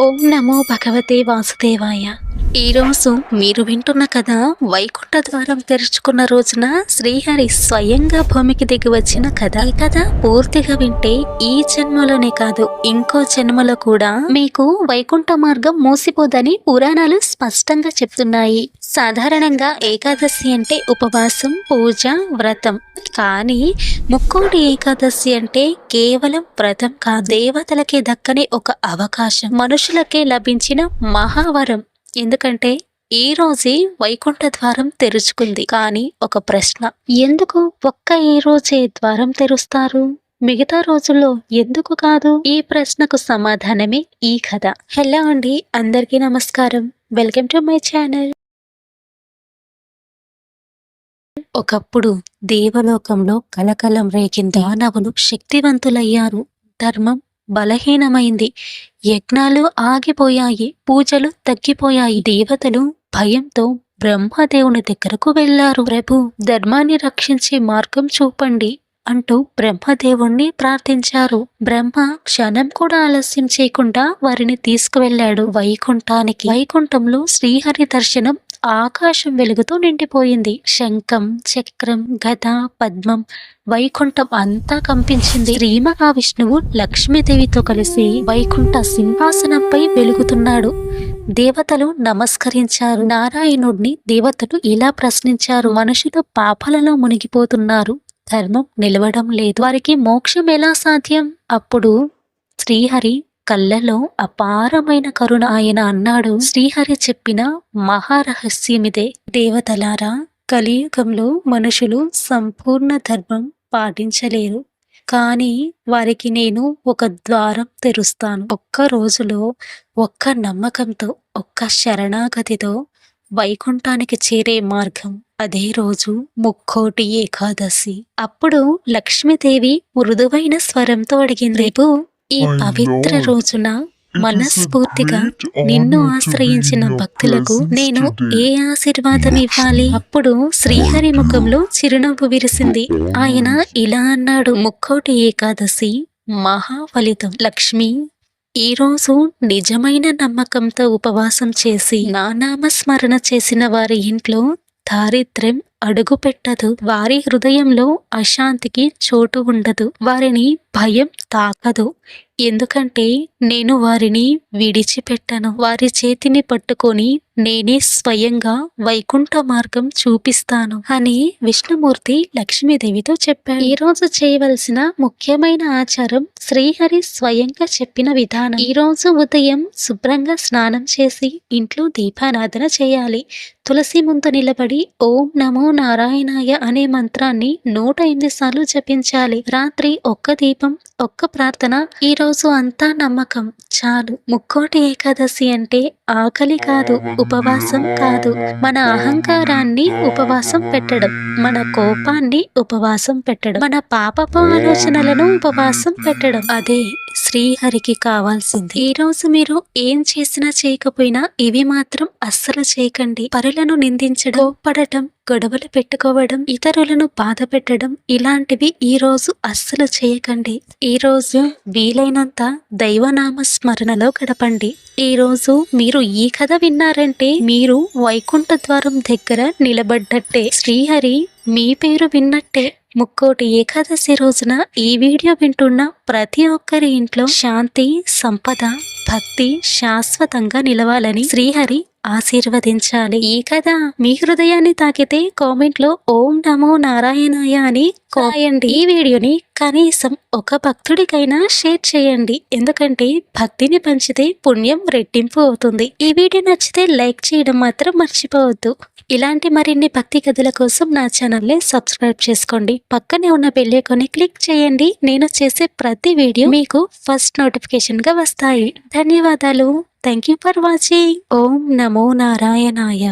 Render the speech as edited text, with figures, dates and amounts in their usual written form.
ఓం నమో భగవతే వాసుదేవాయ. ఈరోజు మీరు వింటున్న కథ వైకుంఠ ద్వారం తెరుచుకున్న రోజున శ్రీహరి స్వయంగా భూమికి దిగి వచ్చిన కథ. ఈ కథ పూర్తిగా వింటే ఈ జన్మలోనే కాదు ఇంకో జన్మలో కూడా మీకు వైకుంఠ మార్గం మూసిపోదని పురాణాలు స్పష్టంగా చెప్తున్నాయి. సాధారణంగా ఏకాదశి అంటే ఉపవాసం, పూజ, వ్రతం. కానీ ముక్కోటి ఏకాదశి అంటే కేవలం వ్రతం కాదు, దేవతలకే దక్కని ఒక అవకాశం, మనుషులకే లభించిన మహావరం. ఎందుకంటే ఈ రోజే వైకుంఠ ద్వారం తెరుచుకుంది. కానీ ఒక ప్రశ్న, ఎందుకు ఒక్క ఈ రోజే ద్వారం తెరుస్తారు, మిగతా రోజుల్లో ఎందుకు కాదు? ఈ ప్రశ్నకు సమాధానమే ఈ కథ. హలో అండి, అందరికీ నమస్కారం. Welcome to my channel. ఒకప్పుడు దేవలోకంలో కలకలం రేగింది. దానవులు శక్తివంతులయ్యారు, ధర్మం బలహీనమైంది, యజ్ఞాలు ఆగిపోయాయి, పూజలు తగ్గిపోయాయి. దేవతలు భయంతో బ్రహ్మదేవుని దగ్గరకు వెళ్లారు. ప్రభు, ధర్మాన్ని రక్షించే మార్గం చూపండి అంటూ బ్రహ్మదేవుణ్ణి ప్రార్థించారు. బ్రహ్మ క్షణం కూడా ఆలస్యం చేయకుండా వారిని తీసుకువెళ్లాడు వైకుంఠానికి. వైకుంఠంలో శ్రీహరి దర్శనం ఆకాశం వెలుగుతో నిండిపోయింది. శంఖం, చక్రం, గద, పద్మం, వైకుంఠం అంతా కంపించింది. శ్రీ మహావిష్ణువు లక్ష్మీదేవితో కలిసి వైకుంఠ సింహాసనంపై వెలుగుతున్నాడు. దేవతలు నమస్కరించారు. నారాయణుడిని దేవతలు ఇలా ప్రశ్నించారు, మనుషులు పాపాలలో మునిగిపోతున్నారు, ధర్మం నిలవడం లేదు, వారికి మోక్షం ఎలా సాధ్యం? అప్పుడు శ్రీహరి కళ్ళలో అపారమైన కరుణ. ఆయన అన్నాడు, శ్రీహరి చెప్పిన మహారహస్యమిదే. దేవతలారా, కలియుగంలో మనుషులు సంపూర్ణ ధర్మం పాటించలేరు, కానీ వారికి నేను ఒక ద్వారం తెరుస్తాను. ఒక్క రోజులో, ఒక్క నమ్మకంతో, ఒక్క శరణాగతితో వైకుంఠానికి చేరే మార్గం. అదే రోజు ముక్కోటి ఏకాదశి. అప్పుడు లక్ష్మీదేవి మృదువైన స్వరంతో అడిగింది, రేపు ఈ పవిత్ర రోజున మనస్ఫూర్తిగా నిన్ను ఆశ్రయించిన భక్తులకు నేను ఏ ఆశీర్వాదం ఇవ్వాలి? అప్పుడు శ్రీహరి ముఖంలో చిరునవ్వు విరిసింది. ఆయన ఇలా అన్నాడు, ముక్కోటి ఏకాదశి మహాఫలితం. లక్ష్మి, ఈరోజు నిజమైన నమ్మకంతో ఉపవాసం చేసి నా నామస్మరణ చేసిన వారి ఇంట్లో దారిద్ర్యం అడుగు పెట్టదు, వారి హృదయంలో అశాంతికి చోటు ఉండదు, వారిని భయం తాకదు. ఎందుకంటే నేను వారిని విడిచిపెట్టను. వారి చేతిని పట్టుకొని నేనే స్వయంగా వైకుంఠ మార్గం చూపిస్తాను అని విష్ణుమూర్తి లక్ష్మీదేవితో చెప్పాడు. ఈ రోజు చేయవలసిన ముఖ్యమైన ఆచారం శ్రీహరి స్వయంగా చెప్పిన విధానం. ఈ రోజు ఉదయం శుభ్రంగా స్నానం చేసి ఇంట్లో దీపారాధన చేయాలి. తులసి ముందు నిలబడి ఓం నమో నారాయణాయ అనే మంత్రాన్ని 108 సార్లు జపించాలి. రాత్రి ఒక్క దీపం, ఒక్క ప్రార్థన. ఈ రోజు అంతా నమ్మకం చాలు. ముక్కోటి ఏకాదశి అంటే ఆకలి కాదు, ఉపవాసం కాదు, మన అహంకారాన్ని ఉపవాసం పెట్టడం, మన కోపాన్ని ఉపవాసం పెట్టడం, మన పాపపు ఆలోచనలను ఉపవాసం పెట్టడం. అదే శ్రీహరికి కావాల్సింది. ఈ రోజు మీరు ఏం చేసినా చేయకపోయినా ఇవి మాత్రం అస్సలు చేయకండి. పరులను నిందించడం, కోప్పడటం, గొడవలు పెట్టుకోవడం, ఇతరులను బాధ పెట్టడం, ఇలాంటివి ఈ రోజు అస్సలు చేయకండి. ఈ రోజు వీలైనంత దైవనామ స్మరణలో గడపండి. ఈ రోజు మీరు ఈ కథ విన్నారంటే మీరు వైకుంఠ ద్వారం దగ్గర నిలబడ్డట్టే, శ్రీహరి మీ పేరు విన్నట్టే. ముక్కోటి ఏకాదశి రోజున ఈ వీడియో వింటున్న ప్రతి ఒక్కరి ఇంట్లో శాంతి, సంపద, భక్తి శాశ్వతంగా నిలవాలని శ్రీహరి ఆశీర్వదించాలి. ఈ కథ మీ హృదయాన్ని తాకితే కామెంట్ లో ఓం నమో నారాయణాయ అని కోయండి. ఈ వీడియోని కనీసం ఒక భక్తుడికైనా షేర్ చేయండి, ఎందుకంటే భక్తిని పంచితే పుణ్యం రెట్టింపు అవుతుంది. ఈ వీడియో నచ్చితే లైక్ చేయడం మాత్రం మర్చిపోవద్దు. ఇలాంటి మరిన్ని భక్తి కథల కోసం నా ఛానల్ని సబ్స్క్రైబ్ చేసుకోండి. పక్కనే ఉన్న బెల్ ఐకాన్ని క్లిక్ చేయండి. నేను చేసే ప్రతి వీడియో మీకు ఫస్ట్ నోటిఫికేషన్ గా వస్తాయి. ధన్యవాదాలు. Thank you for watching. ఓం నమో నారాయణాయ.